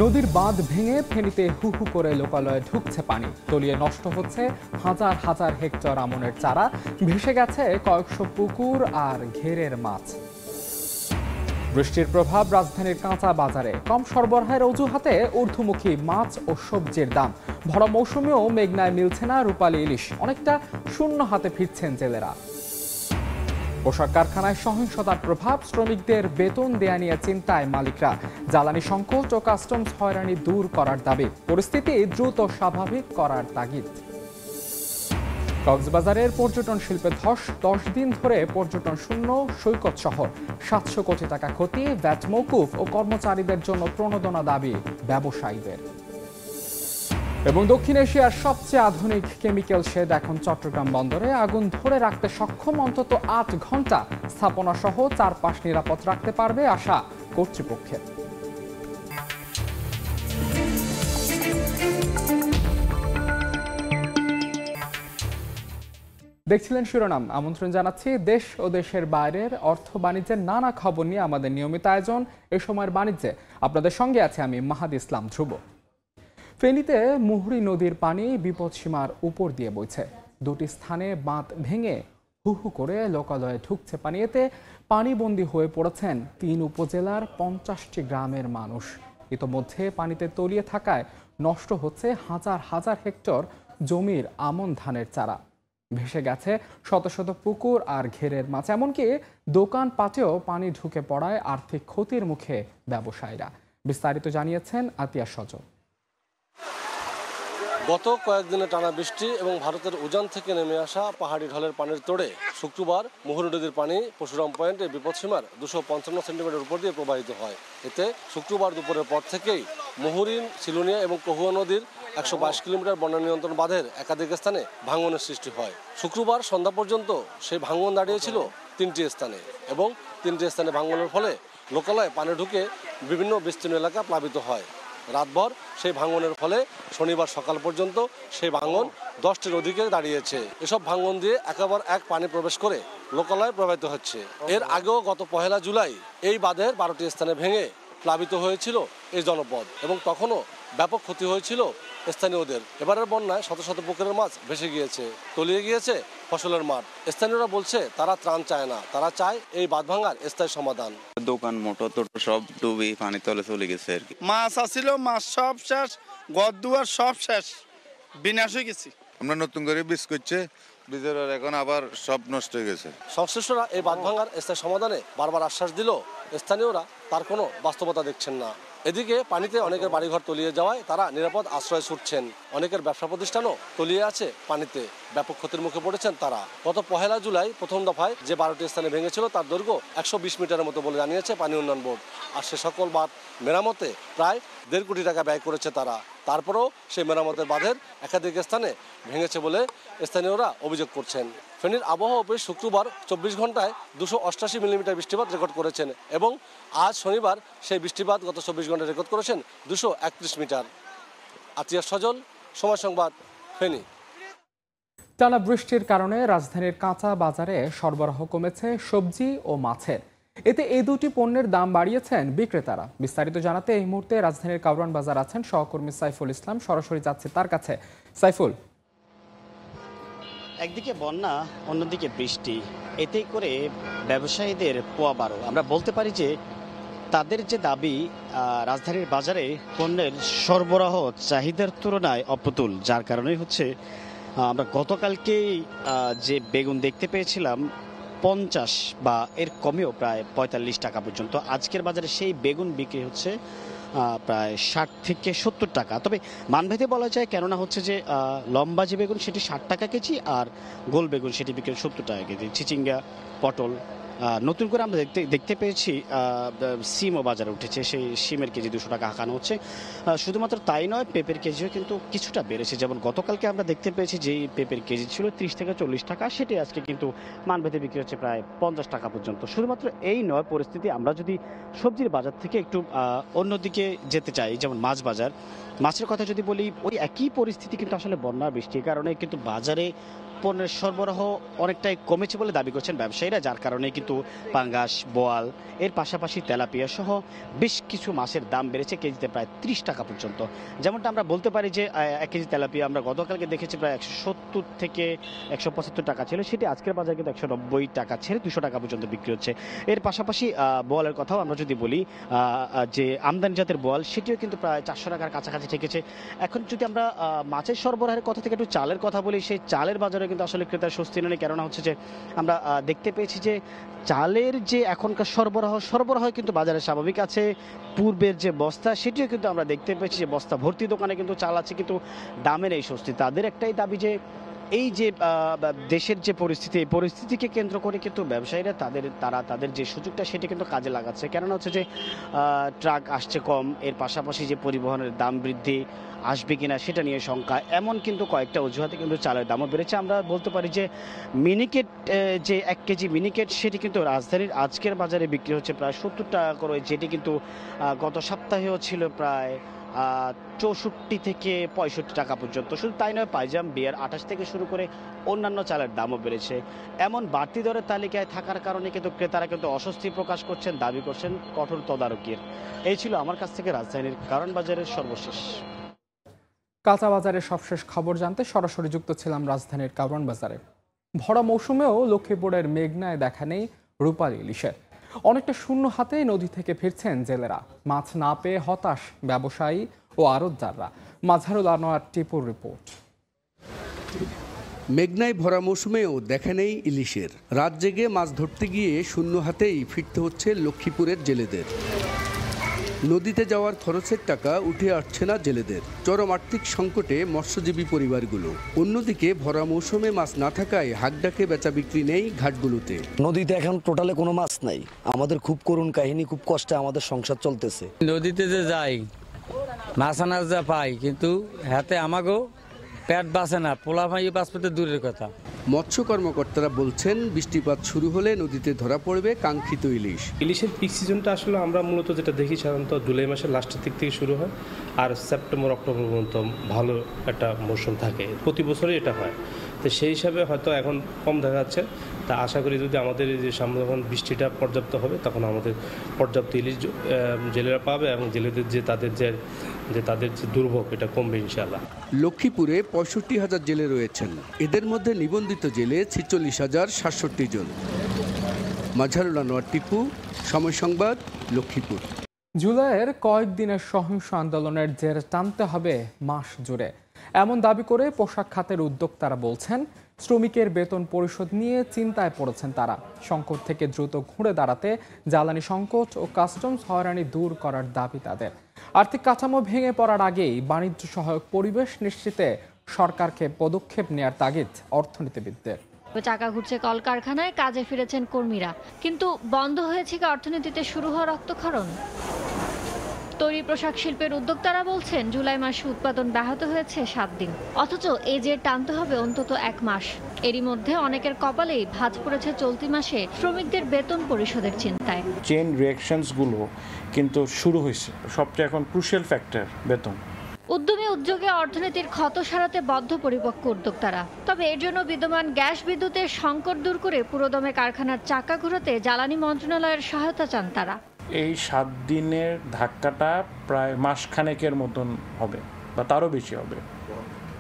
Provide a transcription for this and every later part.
নদীর বাঁধ ভেঙে ফেনীতে হু হু করে লোকালয়ে ঢুকছে পানি। তলিয়ে নষ্ট হচ্ছে হাজার হাজার হেক্টর আমনের চারা, ভেসে গেছে কয়েকশো পুকুর আর ঘেরের মাছ। বৃষ্টির প্রভাব রাজধানীর কাঁচা বাজারে। কম সরবরাহের অজুহাতে ঊর্ধ্বমুখী মাছ ও সবজির দাম। ভরা মৌসুমেও মেঘনায় মিলছে না রূপালী ইলিশ। অনেকটা শূন্য হাতে ফিরছেন জেলেরা। পোশাক কারখানায় সহিংসতার প্রভাব, শ্রমিকদের বেতন দেয়া নিয়ে চিন্তায় মালিকরা। জ্বালানি সংকট ও কাস্টমস হয়রানি দূর করার দাবি। পরিস্থিতি দ্রুত স্বাভাবিক করার তাগিদ। কক্সবাজারের পর্যটন শিল্পে ধস। 10 দিন ধরে পর্যটন শূন্য সৈকত শহর। 700 কোটি টাকা ক্ষতি, ভ্যাট মওকুফ ও কর্মচারীদের জন্য প্রণোদনা দাবি ব্যবসায়ীদের। এবং দক্ষিণ এশিয়ার সবচেয়ে আধুনিক কেমিক্যাল শেড এখন চট্টগ্রাম বন্দরে। আগুন ধরে রাখতে সক্ষম অন্তত 8 ঘন্টা। স্থাপনা সহ চারপাশ নিরাপদ রাখতে পারবে আশা কর্তৃপক্ষের। দেখছিলেন শিরোনাম। আমন্ত্রণ জানাচ্ছি দেশ ও দেশের বাইরের অর্থ বাণিজ্যের নানা খবর নিয়ে আমাদের নিয়মিত আয়োজন এ সময়ের বাণিজ্যে। আপনাদের সঙ্গে আছে আমি মাহাদি ইসলাম ধ্রুব। ফেনীতে মুহুরী নদীর পানি বিপদসীমার উপর দিয়ে বইছে। দুটি স্থানে বাঁধ ভেঙে হু হু করে লোকালয়ে ঢুকছে পানি। এতে পানিবন্দী হয়ে পড়েছেন 3 উপজেলার 50টি গ্রামের মানুষ। ইতোমধ্যে পানিতে তলিয়ে থাকায় নষ্ট হচ্ছে হাজার হাজার হেক্টর জমির আমন ধানের চারা। ভেসে গেছে শত শত পুকুর আর ঘেরের মাছ। এমনকি দোকানপাটেও পানি ঢুকে পড়ায় আর্থিক ক্ষতির মুখে ব্যবসায়ীরা। বিস্তারিত জানিয়েছেন আতিয়া সজল। গত কয়েকদিনে টানা বৃষ্টি এবং ভারতের উজান থেকে নেমে আসা পাহাড়ি ঢলের পানির তোড়ে শুক্রবার মুহুরী নদীর পানি পরশুরাম পয়েন্টে বিপদসীমার 255 সেন্টিমিটার উপর দিয়ে প্রবাহিত হয়। এতে শুক্রবার দুপুরের পর থেকেই মুহুরী, সিলুনিয়া এবং কহুয়া নদীর 122 কিলোমিটার বন্যা নিয়ন্ত্রণ বাঁধের একাধিক স্থানে ভাঙনের সৃষ্টি হয়। শুক্রবার সন্ধ্যা পর্যন্ত সেই ভাঙন দাঁড়িয়েছিল 3টি স্থানে এবং 3টি স্থানে ভাঙনের ফলে লোকালয়ে পানি ঢুকে বিভিন্ন বিস্তীর্ণ এলাকা প্লাবিত হয়। রাতভর সেই ভাঙনের ফলে শনিবার সকাল পর্যন্ত সেই ভাঙন 10টির অধিকে দাঁড়িয়েছে। এসব ভাঙন দিয়ে একেবারে এক পানি প্রবেশ করে লোকালয়ে প্রবাহিত হচ্ছে। এর আগেও গত 1 জুলাই এই বাঁধের 12টি স্থানে ভেঙে প্লাবিত হয়েছিল এই জনপদ এবং তখনও ব্যাপক ক্ষতি হয়েছিল স্থানীয়দের। এবারের বন্যায় শত শত পুকুরের মাছ ভেসে গিয়েছে, তলিয়ে গিয়েছে ফসলের মাঠ। স্থানীয়রা বলছে তারা ত্রাণ চায় না, তারা চায় এই বাঁধ ভাঙার স্থায়ী সমাধান। দোকান মোটর টোটো সব ডুবে পানি তলে চলে গেছে আর কি। মাছ আসছিল, মাছ সব শেষ, ঘর দুয়ার সব শেষ, বিনাশ হয়ে গেছে। আমরা নতুন করে বীজ করছে, বীজের এখন আবার সব নষ্ট হয়ে গেছে। সংশ্লিষ্টরা এই বাঁধ ভাঙার স্থায়ী সমাধানে বারবার আশ্বাস দিল, স্থানীয়রা তার কোনো বাস্তবতা দেখছেন না। এদিকে পানিতে অনেকের বাড়িঘর তলিয়ে যাওয়ায় তারা নিরাপদ আশ্রয় ছুটছেন। অনেকের ব্যবসা প্রতিষ্ঠানও তলিয়ে আছে পানিতে, ব্যাপক ক্ষতির মুখে পড়েছেন তারা। গত 1 জুলাই প্রথম দফায় যে 12টি স্থানে ভেঙেছিল তার দৈর্ঘ্য 120 মিটারের মতো বলে জানিয়েছে পানি উন্নয়ন বোর্ড। আর সে সকল বাঁধ মেরামতে প্রায় 1.5 কোটি টাকা ব্যয় করেছে তারা। তারপরেও সেই মেরামতের বাঁধের একাধিক স্থানে ভেঙেছে বলে স্থানীয়রা অভিযোগ করছেন। ফেনীর আবহাওয়া অফিস শুক্রবার 24 ঘন্টায় 288 মিলিমিটার বৃষ্টিপাত রেকর্ড করেছেন এবং আজ শনিবার সেই বৃষ্টিপাত গত 24 ঘন্টায় রেকর্ড করেছেন 231 মিটার। আতিয়া সজল, সময় সংবাদ, ফেনী। টানা বৃষ্টির কারণে রাজধানীর কাঁচা বাজারে সরবরাহ কমেছে সবজি ও মাছের। এতে এই দুটি পণ্যের দাম বাড়িয়েছেন বিক্রেতারা। বিস্তারিত জানাতে এই মুহূর্তে রাজধানীর কাউরান বাজার আছেন সহকর্মী সাইফুল ইসলাম। সরাসরি যাচ্ছে তার কাছে। সাইফুল, একদিকে বন্যা, অন্যদিকে বৃষ্টি, এতে করে ব্যবসায়ীদের পোয়াবারো। আমরা বলতে পারি যে তাদের যে দাবি, রাজধানীর বাজারে পণ্যের সরবরাহ চাহিদার তুলনায় অপ্রতুল, যার কারণেই হচ্ছে আমরা গতকালকেই যে বেগুন দেখতে পেয়েছিলাম 50 বা এর কমেও প্রায় 45 টাকা পর্যন্ত, আজকের বাজারে সেই বেগুন বিক্রি হচ্ছে প্রায় 60 থেকে 70 টাকা। তবে মানভেদে বলা যায়, কেননা হচ্ছে যে লম্বা যে বেগুন সেটি 60 টাকা কেজি, আর গোল বেগুন সেটি বিক্রি 70 টাকা কেজি। চিচিঙ্গা, পটল, নতুন করে আমরা দেখতে পেয়েছি সিমও বাজারে উঠেছে, সেই সিমের কেজি 200 টাকা হাঁকানো হচ্ছে। শুধুমাত্র তাই নয়, পেঁপের কেজিও কিন্তু কিছুটা বেড়েছে। যেমন গতকালকে আমরা দেখতে পেয়েছি যেই পেঁপের কেজি ছিল 30 থেকে 40 টাকা, সেটি আজকে কিন্তু মানভেদে বিক্রি হচ্ছে প্রায় 50 টাকা পর্যন্ত। শুধুমাত্র এই নয় পরিস্থিতি, আমরা যদি সবজির বাজার থেকে একটু অন্যদিকে যেতে চাই, যেমন মাছ বাজার, মাছের কথা যদি বলি, ওই একই পরিস্থিতি কিন্তু আসলে বন্যা বৃষ্টির কারণে কিন্তু বাজারে পণ্যের সরবরাহ অনেকটাই কমেছে বলে দাবি করছেন ব্যবসায়ীরা, যার কারণে কিন্তু পাঙ্গাস, বোয়াল এর পাশাপাশি তেলাপিয়া সহ বেশ কিছু মাছের দাম বেড়েছে কেজিতে প্রায় 30 টাকা পর্যন্ত। যেমনটা আমরা বলতে পারি যে 1 কেজি তেলাপিয়া আমরা গতকালকে দেখেছি প্রায় 170 থেকে 175 টাকা ছিল, সেটি আজকের বাজারে কিন্তু 190 টাকা ছেড়ে 200 টাকা পর্যন্ত বিক্রি হচ্ছে। এর পাশাপাশি বোয়ালের কথাও আমরা যদি বলি, যে আমদানি জাতের বোয়াল সেটিও কিন্তু প্রায় 400 টাকার কাছাকাছি ঠেকেছে। এখন যদি আমরা মাছের সরবরাহের কথা থেকে একটু চালের কথা বলি, সেই চালের বাজারে কিন্তু আসলে ক্রেতার স্বস্তি নেই। কেননা হচ্ছে যে আমরা দেখতে পেয়েছি যে চালের যে এখনকার সরবরাহ কিন্তু বাজারে স্বাভাবিক আছে। পূর্বের যে বস্তা সেটিও কিন্তু আমরা দেখতে পেয়েছি যে বস্তা ভর্তি দোকানে কিন্তু চাল আছে, কিন্তু দামের এই স্বস্তি। তাদের একটাই দাবি যে এই যে দেশের যে পরিস্থিতি, এই পরিস্থিতিকে কেন্দ্র করে কিন্তু ব্যবসায়ীরা তাদের যে সুযোগটা সেটি কিন্তু কাজে লাগাচ্ছে। কেননা হচ্ছে যে ট্রাক আসছে কম, এর পাশাপাশি যে পরিবহনের দাম বৃদ্ধি আসবে কিনা সেটা নিয়ে শঙ্কা, এমন কিন্তু কয়েকটা অজুহাতে কিন্তু চালের দামও বেড়েছে। আমরা বলতে পারি যে মিনিকেট, যে 1 কেজি মিনিকেট সেটি কিন্তু রাজধানীর আজকের বাজারে বিক্রি হচ্ছে প্রায় 70 টাকা করে, যেটি কিন্তু গত সপ্তাহেও ছিল প্রায় 64 থেকে 65 টাকা পর্যন্ত। শুধু তাই নয়, পাইজাম, বিয়ার 28 থেকে শুরু করে অন্যান্য চালের দামও বেড়েছে। এমন বাড়তি দরের তালিকায় থাকার কারণে কিন্তু ক্রেতারা কিন্তু অস্বস্তি প্রকাশ করছেন, দাবি করছেন কঠোর তদারকির। এই ছিল আমার কাছ থেকে রাজধানীর কারণ বাজারের সর্বশেষ। কাঁচা বাজারের সবশেষ খবর জানতে সরাসরি যুক্ত ছিলাম রাজধানীর কারওয়ান বাজারে। ভরা মৌসুমেও লক্ষ্মীপুরের মেঘনায় দেখা নেই রূপালী ইলিশের। অনেকটা শূন্য হাতে নদী থেকে ফিরছেন জেলেরা। মাছ না পেয়ে হতাশ ব্যবসায়ী ও আড়তদাররা। মাঝারুল আনোয়ার টিপুর রিপোর্ট। মেঘনায় ভরা মৌসুমেও দেখা নেই ইলিশের। রাত জেগে মাছ ধরতে গিয়ে শূন্য হাতেই ফিরতে হচ্ছে লক্ষ্মীপুরের জেলেদের। নদীতে যাওয়ার খরচের টাকা উঠে আসছে না জেলেদের। চরম আর্থিক সংকটে মৎস্যজীবী পরিবারগুলো। অন্যদিকে ভরা মৌসুমে মাছ না থাকায় হাকডাকে বেচা বিক্রি নেই ঘাটগুলোতে। নদীতে এখন টোটালে কোনো মাছ নাই। আমাদের খুব করুণ কাহিনী, খুব কষ্টে আমাদের সংসার চলতেছে। নদীতে যে যাই মাছ আনার যা পাই, কিন্তু হাতে আমাকেও পেট বাঁচে না, পোলা ভাই বাঁচবে তো দূরের কথা। মৎস্য কর্মকর্তারা বলছেন বৃষ্টিপাত শুরু হলে নদীতে ধরা পড়বে কাঙ্ক্ষিত ইলিশ। ইলিশের পিক সিজনটা আসলে আমরা মূলত যেটা দেখি সাধারণত জুলাই মাসের লাস্টের দিক থেকে শুরু হয়, আর সেপ্টেম্বর অক্টোবর পর্যন্ত ভালো একটা মৌসুম থাকে। প্রতি বছরই এটা হয়, তো সেই হিসাবে হয়তো এখন কম দেখা যাচ্ছে। তা আশা করি যদি আমাদের এই যে সামনে যখন বৃষ্টিটা পর্যাপ্ত হবে, তখন আমাদের পর্যাপ্ত ইলিশ জেলেরা পাবে এবং জেলেদের যে তাদের যে দুর্ভোগ এটা কমবে ইনশাআল্লাহ। লক্ষ্মীপুরে 65,000 জেলে রয়েছেন। এদের মধ্যে নিবন্ধিত জেলে 46,067 জন। মাঝারুল আনোয়ার টিপু, সময় সংবাদ, লক্ষ্মীপুর। জুলাইয়ের কয়েকদিনের সহিংস আন্দোলনের জের টানতে হবে মাস জুড়ে, এমন দাবি করে পোশাক খাতের উদ্যোক্তারা বলছেন শ্রমিকের বেতন পরিশোধ নিয়ে চিন্তায় পড়েছেন তারা। সংকট থেকে দ্রুত ঘুরে দাঁড়াতে জ্বালানি সংকট ও কাস্টমস হয়রানি দূর করার দাবি তাদের। আর্থিক কাঠামো ভেঙে পড়ার আগেই বাণিজ্য সহায়ক পরিবেশ নিশ্চিতে সরকারকে পদক্ষেপ নেয়ার তাগিদ অর্থনীতিবিদদের। চাকা ঘুরছে কলকারখানায়, কাজে ফিরেছেন কর্মীরা, কিন্তু বন্ধ হয়েছে কি অর্থনীতিতে শুরু হওয়া রক্তক্ষরণ? তৈরি পোশাক শিল্পের উদ্যোক্তারা বলছেন জুলাই মাসে উৎপাদন ব্যাহত হয়েছে 7 দিন, অথচ এই যে টানতে হবে অন্তত 1 মাস। এরই মধ্যে অনেকের কপালেই ভাঁজ পড়েছে চলতি মাসে শ্রমিকদের বেতন পরিশোধের চিন্তায়। চেইন রিঅ্যাকশনসগুলো কিন্তু শুরু হয়েছে। সবচেয়ে এখন ক্রুশিয়াল ফ্যাক্টর বেতন। উদ্যমী উদ্যোগে অর্থনীতির ক্ষত সারাতে বদ্ধপরিপক্ক উদ্যোক্তারা। তবে এর জন্য বিদ্যমান গ্যাস বিদ্যুতের সংকট দূর করে পুরোদমে কারখানার চাকা ঘোরাতে জ্বালানি মন্ত্রণালয়ের সহায়তা চান তারা। এই 7 দিনের ধাক্কাটা প্রায় মাসখানেকের মতন হবে বা তারও বেশি হবে,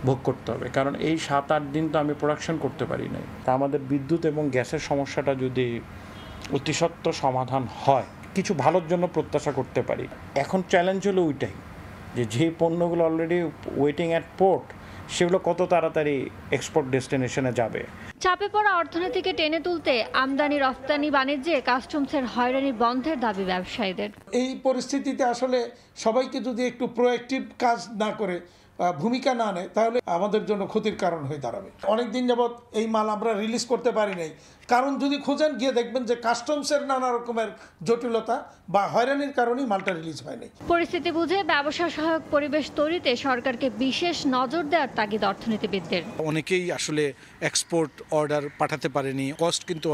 ভোগ করতে হবে। কারণ এই 7-8 দিন তো আমি প্রোডাকশন করতে পারি নাই। তা আমাদের বিদ্যুৎ এবং গ্যাসের সমস্যাটা যদি অতিসত্বর সমাধান হয়, কিছু ভালোর জন্য প্রত্যাশা করতে পারি। এখন চ্যালেঞ্জ হলো ওইটাই, যে পণ্যগুলো অলরেডি ওয়েটিং অ্যাট পোর্ট, সেগুলো কত তাড়াতাড়ি এক্সপোর্ট ডেস্টিনেশনে যাবে। চাপে পড়া অর্থনীতিকে টেনে তুলতে আমদানি রফতানি বাণিজ্যে কাস্টমসের হয়রানি বন্ধের দাবি ব্যবসায়ীদের। এই পরিস্থিতিতে আসলে সবাইকে যদি একটু প্রোঅ্যাক্টিভ কাজ না করে, ভূমিকা না নেয়, তাহলে আমাদের জন্য ক্ষতির কারণ হয়ে দাঁড়াবে। অনেকদিন যাবৎ এই মাল আমরা রিলিজ করতে পারি নাই, কারণ যদি খোঁজেন গিয়ে দেখবেন যে কাস্টমসের নানা রকমের জটিলতা বা হয়রানির কারণেই মালটা রিলিজ হয়নি। পরিস্থিতি বুঝে ব্যবসা সহায়ক পরিবেশ তৈরিতে সরকারকে বিশেষ নজর দেওয়ার তাগিদ অর্থনীতিবিদদের। অনেকেই আসলে এক্সপোর্ট অর্ডার পাঠাতে পারেনি, কস্ট কিন্তু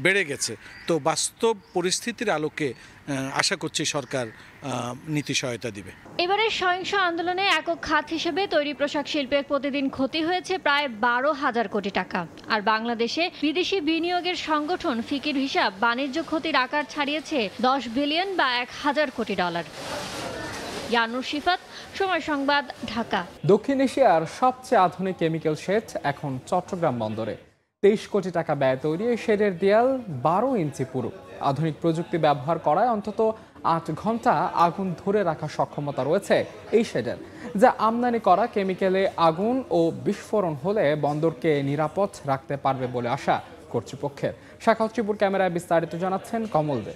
বেড়ে গেছে। তো বাস্তব পরিস্থিতির আলোকে আশা করছি সরকার নীতি সহায়তা দিবে। এবারে সহিংস আন্দোলনে একক খাত হিসেবে তৈরি পোশাক শিল্পের প্রতিদিন ক্ষতি হয়েছে প্রায় 12,000 কোটি টাকা। আর বাংলাদেশে বিদেশি বিনিয়োগের সংগঠন ফিকির হিসাব বাণিজ্য ক্ষতির আকার ছাড়িয়েছে 10 বিলিয়ন বা 1,000 কোটি ডলার। ইয়ানুর শিফাত, সময় সংবাদ, ঢাকা। দক্ষিণ এশিয়ার সবচেয়ে আধুনিক কেমিক্যাল শেড এখন চট্টগ্রাম বন্দরে। 23 কোটি টাকা ব্যয় তৈরি এই শেডের দেয়াল 12 ইঞ্চি পুরু। আধুনিক প্রযুক্তি ব্যবহার করায় অন্তত 8 ঘন্টা আগুন ধরে রাখার সক্ষমতা রয়েছে এই শেডের, যা আমদানি করা কেমিক্যালে আগুন ও বিস্ফোরণ হলে বন্দরকে নিরাপদ রাখতে পারবে বলে আশা কর্তৃপক্ষের। শাখাউত ত্রিপুর ক্যামেরায় বিস্তারিত জানাচ্ছেন কমল দে।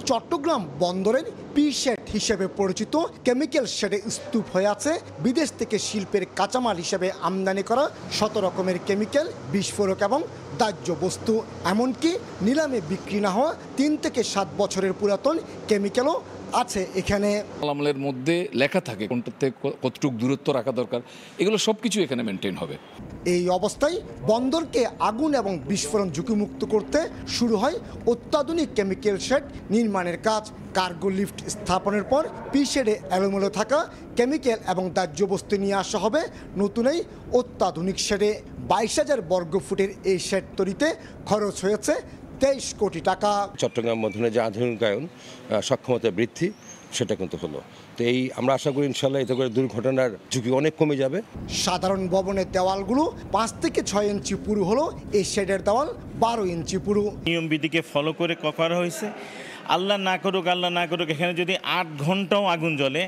চট্টগ্রাম বন্দরের পি শেড হিসেবে পরিচিত কেমিক্যাল শেডে স্তূপ হয়ে আছে বিদেশ থেকে শিল্পের কাঁচামাল হিসেবে আমদানি করা ১৭ রকমের কেমিক্যাল, বিস্ফোরক এবং দাহ্য বস্তু। এমনকি নিলামে বিক্রি না হওয়া 3 থেকে 7 বছরের পুরাতন কেমিক্যালও আছে এখানে। মালামালের মধ্যে লেখা থাকে কোনটাতে কতটুকু দূরত্ব রাখা দরকার, এগুলো সবকিছু এখানে মেনটেন হবে। এই অবস্থায় বন্দরকে আগুন এবং বিস্ফোরণ ঝুঁকিমুক্ত করতে শুরু হয় অত্যাধুনিক কেমিক্যাল শেড নির্মাণের কাজ। কার্গো লিফট স্থাপনের পর পি শেডে এলোমেলো থাকা কেমিক্যাল এবং দাহ্য বস্তু নিয়ে আসা হবে নতুন এই অত্যাধুনিক শেডে। 22,000 বর্গফুটের এই শেড তৈরিতে খরচ হয়েছে 23 কোটি টাকা। চট্টগ্রাম বন্দরের যে আধুনিকায়ন, সক্ষমতা বৃদ্ধি, সেটা কিন্তু হলো। তো এই আমরা আশা করি ইনশাল্লাহ এতে করে দুর্ঘটনার ঝুঁকি অনেক কমে যাবে। সাধারণ ভবনের দেওয়ালগুলো 5 থেকে 6 ইঞ্চি পুরু হলো এই শেডের দেওয়াল 12 ইঞ্চি পুরু। নিয়মবিধিকে ফলো করে করা হয়েছে। আল্লাহ না করুক এখানে যদি 8 ঘন্টাও আগুন জ্বলে,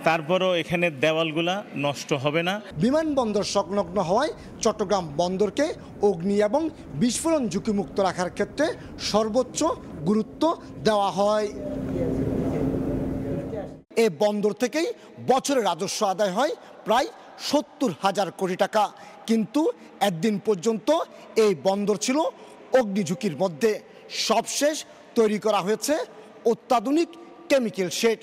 তারপরও এখানে দেওয়ালগুলা নষ্ট হবে না। বিমানবন্দর সংলগ্ন হওয়ায় চট্টগ্রাম বন্দরকে অগ্নি এবং বিস্ফোরণ ঝুঁকিমুক্ত রাখার ক্ষেত্রে সর্বোচ্চ গুরুত্ব দেওয়া হয়। এ বন্দর থেকেই বছরে রাজস্ব আদায় হয় প্রায় 70,000 কোটি টাকা। কিন্তু একদিন পর্যন্ত এই বন্দর ছিল অগ্নি ঝুঁকির মধ্যে। সবশেষ তৈরি করা হয়েছে অত্যাধুনিক কেমিক্যাল শেড,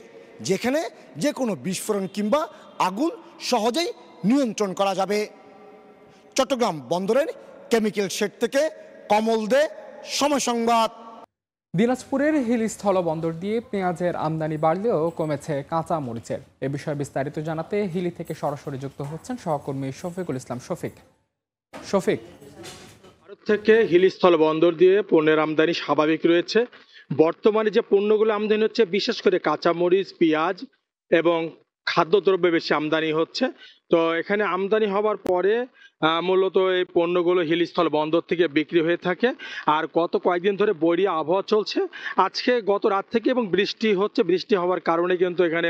যেখানে যে কোনো বিস্ফোরণ কিংবা আগুন সহজেই নিয়ন্ত্রণ করা যাবে। চট্টগ্রাম বন্দরের কেমিক্যাল শেড থেকে কমল দে, সময় সংবাদ। দিনাজপুরের হিলি স্থল বন্দর দিয়ে পেঁয়াজের আমদানি বাড়লেও কমেছে কাঁচা মরিচের। এ বিষয়ে বিস্তারিত জানাতে হিলি থেকে সরাসরি যুক্ত হচ্ছেন সহকর্মী শফিকুল ইসলাম। শফিক, ভারত থেকে হিলি স্থল বন্দর দিয়ে পণ্যের আমদানি স্বাভাবিক রয়েছে। বর্তমানে যে পণ্যগুলো আমদানি হচ্ছে, বিশেষ করে কাঁচামরিচ, পেঁয়াজ এবং খাদ্যদ্রব্য বেশি আমদানি হচ্ছে। তো এখানে আমদানি হওয়ার পরে মূলত এই পণ্যগুলো হিলিস্থল বন্দর থেকে বিক্রি হয়ে থাকে। আর গত কয়েকদিন ধরে বৈরী আবহাওয়া চলছে। আজকে গত রাত থেকে এবং বৃষ্টি হচ্ছে, বৃষ্টি হওয়ার কারণে কিন্তু এখানে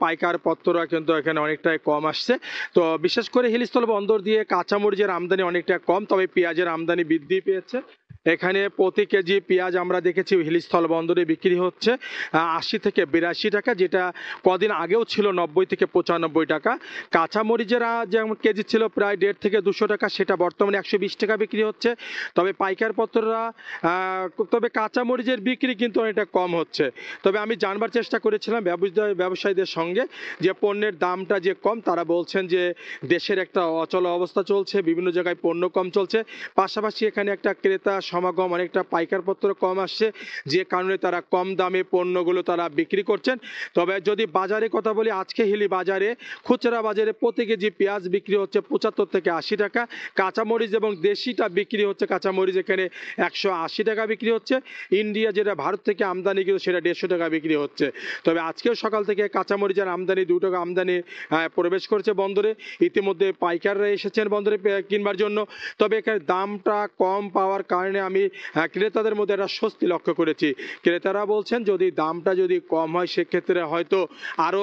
পাইকার পত্ররা কিন্তু এখানে অনেকটাই কম আসছে। তো বিশেষ করে হিলিস্থল বন্দর দিয়ে কাঁচামরিচের আমদানি অনেকটা কম, তবে পেঁয়াজের আমদানি বৃদ্ধি পেয়েছে। এখানে প্রতি কেজি পেঁয়াজ আমরা দেখেছি হিলিস্থল বন্দরে বিক্রি হচ্ছে 80 থেকে 82 টাকা, যেটা কদিন আগেও ছিল 90 থেকে 95 টাকা। কাঁচামরিচের যেমন কেজি ছিল প্রায় 150 থেকে 200 টাকা, সেটা বর্তমানে 120 টাকা বিক্রি হচ্ছে। তবে পাইকার পত্ররা তবে কাঁচামরিচের বিক্রি কিন্তু অনেকটা কম হচ্ছে। তবে আমি জানবার চেষ্টা করেছিলাম ব্যবসায়ীদের সঙ্গে যে পণ্যের দামটা যে কম, তারা বলছেন যে দেশের একটা অচল অবস্থা চলছে, বিভিন্ন জায়গায় পণ্য কম চলছে, পাশাপাশি এখানে একটা ক্রেতা সমাগম, অনেকটা পাইকারপত্র কম আসছে, যে কারণে তারা কম দামে পণ্যগুলো তারা বিক্রি করছেন। তবে যদি বাজারে কথা বলি, আজকে হিলি বাজারে খুচরা বাজারে প্রতি কেজি পেঁয়াজ বিক্রি হচ্ছে 75 থেকে 80 টাকা। কাঁচামরিচ এবং দেশিটা বিক্রি হচ্ছে, কাঁচামরিচ এখানে 180 টাকা বিক্রি হচ্ছে। ইন্ডিয়া যেটা ভারত থেকে আমদানি কিন্তু সেটা 150 টাকা বিক্রি হচ্ছে। তবে আজকেও সকাল থেকে কাঁচামরিচের আমদানি 2 টাকা আমদানি প্রবেশ করেছে বন্দরে। ইতিমধ্যে পাইকাররা এসেছেন বন্দরে কিনবার জন্য। তবে এখানে দামটা কম পাওয়ার কারণে কারণে আমি ক্রেতাদের মধ্যে একটা স্বস্তি লক্ষ্য করেছি। ক্রেতারা বলছেন যদি দামটা যদি কম হয় সেক্ষেত্রে হয়তো আরও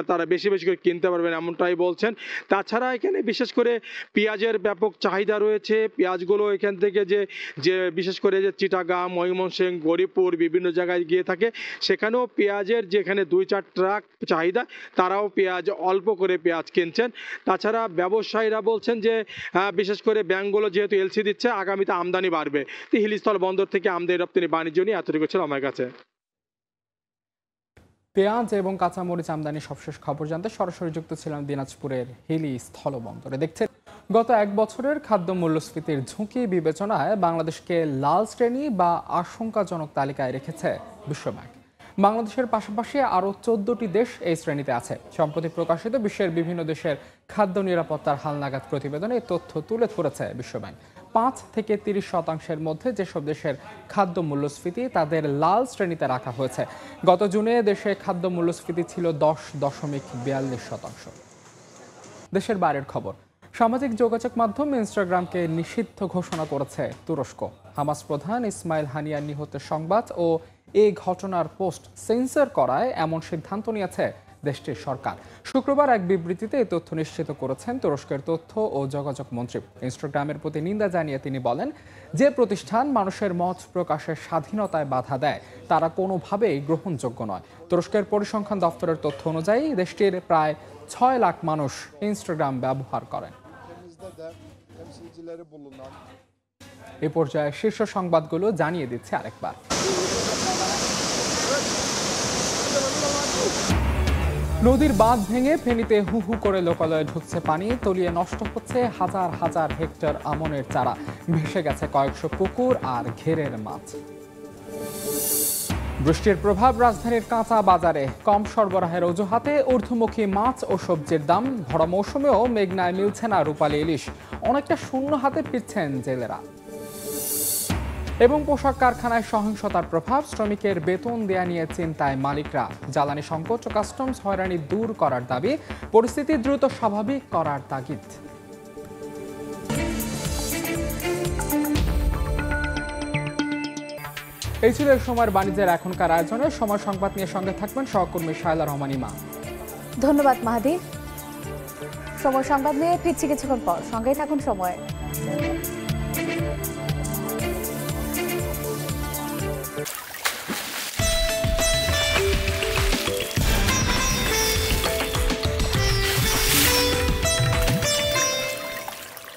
তারা বেশি বেশি করে কিনতে পারবেন, এমনটাই বলছেন। তাছাড়া এখানে বিশেষ করে পেঁয়াজের ব্যাপক চাহিদা রয়েছে। পেঁয়াজগুলো এখান থেকে যে বিশেষ করে যে চিটাগাং, ময়মনসিংহ, গরিপুর বিভিন্ন জায়গায় গিয়ে থাকে, সেখানেও পেঁয়াজের যেখানে 2-4 ট্রাক চাহিদা, তারাও পেঁয়াজ অল্প করে পেঁয়াজ কিনছেন। তাছাড়া ব্যবসায়ীরা বলছেন যে বিশেষ করে ব্যাংকগুলো যেহেতু এলসি দিচ্ছে, আগামীতে আমদানি বাড়বে। তো হিলিস্থল বন্দর থেকে আমদানি রপ্তানি বাণিজ্য নিয়ে এতটুকু ছিল আমার কাছে। পেঁয়াজ এবং কাঁচামরিচ আমদানি সবশেষ খবর জানতে সরাসরি যুক্ত ছিলাম দিনাজপুরের হিলি স্থলবন্দরে। দেখছেন, গত 1 বছরের খাদ্য মূল্যস্ফীতির ঝুঁকি বিবেচনায় বাংলাদেশকে লাল শ্রেণী বা আশঙ্কাজনক তালিকায় রেখেছে বিশ্বব্যাংক। বাংলাদেশের পাশাপাশি আরও 14টি দেশ এই শ্রেণীতে আছে। সম্প্রতি প্রকাশিত বিশ্বের বিভিন্ন দেশের খাদ্য নিরাপত্তার হালনাগাদ প্রতিবেদনে এই তথ্য তুলে ধরেছে বিশ্বব্যাংক। 5 থেকে 30% মধ্যে যেসব দেশের খাদ্য মূল্যস্ফীতি তাদের লাল শ্রেণীতে রাখা হয়েছে। গত জুনে দেশে খাদ্য মূল্যস্ফীতি ছিল 10.42%। দেশের বাইরের খবর। সামাজিক যোগাযোগ মাধ্যম ইনস্টাগ্রামকে নিষিদ্ধ ঘোষণা করেছে তুরস্ক। হামাস প্রধান ইসমাইল হানিয়ার নিহতের সংবাদ ও এই ঘটনার পোস্ট সেন্সর করায় এমন সিদ্ধান্ত নিয়েছে দেশটির সরকার। শুক্রবার এক বিবৃতিতে এই তথ্য নিশ্চিত করেছেন তুরস্কের তথ্য ও যোগাযোগ মন্ত্রী। ইনস্টাগ্রামের প্রতি নিন্দা জানিয়ে তিনি বলেন, যে প্রতিষ্ঠান মানুষের মত প্রকাশের স্বাধীনতায় বাধা দেয় তারা কোনোভাবেই গ্রহণযোগ্য নয়। তুরস্কের পরিসংখ্যান দপ্তরের তথ্য অনুযায়ী দেশটির প্রায় 6 লাখ মানুষ ইনস্টাগ্রাম ব্যবহার করেন। এ পর্যায়ে শীর্ষ সংবাদগুলো জানিয়ে দিচ্ছে আরেকবার। নদীর বাঁধ ভেঙে ফেনীতে হু হু করে লোকালয়ে ঢুকছে পানি, তলিয়ে নষ্ট হচ্ছে হাজার হাজার হেক্টর আমনের চারা, ভেসে গেছে কয়েকশো পুকুর আর ঘেরের মাছ। বৃষ্টির প্রভাব রাজধানীর কাঁচা বাজারে। কম সরবরাহের অজুহাতে ঊর্ধ্বমুখী মাছ ও সবজির দাম। ভরা মৌসুমেও মেঘনায় মিলছে না রূপালী ইলিশ, অনেকটা শূন্য হাতে ফিরছেন জেলেরা। এবং পোশাক কারখানায় সহিংসতার প্রভাব, শ্রমিকের বেতন দেয়া নিয়ে চিন্তায় মালিকরা। জ্বালানি সংকট ও কাস্টমস হয়রানি দূর করার দাবি, পরিস্থিতি দ্রুত স্বাভাবিক করার তাগিদ। এই ছিল এই সময়ের বাণিজ্যের এখনকার আয়োজনে। সময় সংবাদ নিয়ে সঙ্গে থাকবেন সহকর্মী শায়লা রহমান ইমা। ধন্যবাদ মাহাদি। সময় সংবাদ নিয়ে ফিরছি কিছুক্ষণ পর, সঙ্গেই থাকুন সময়।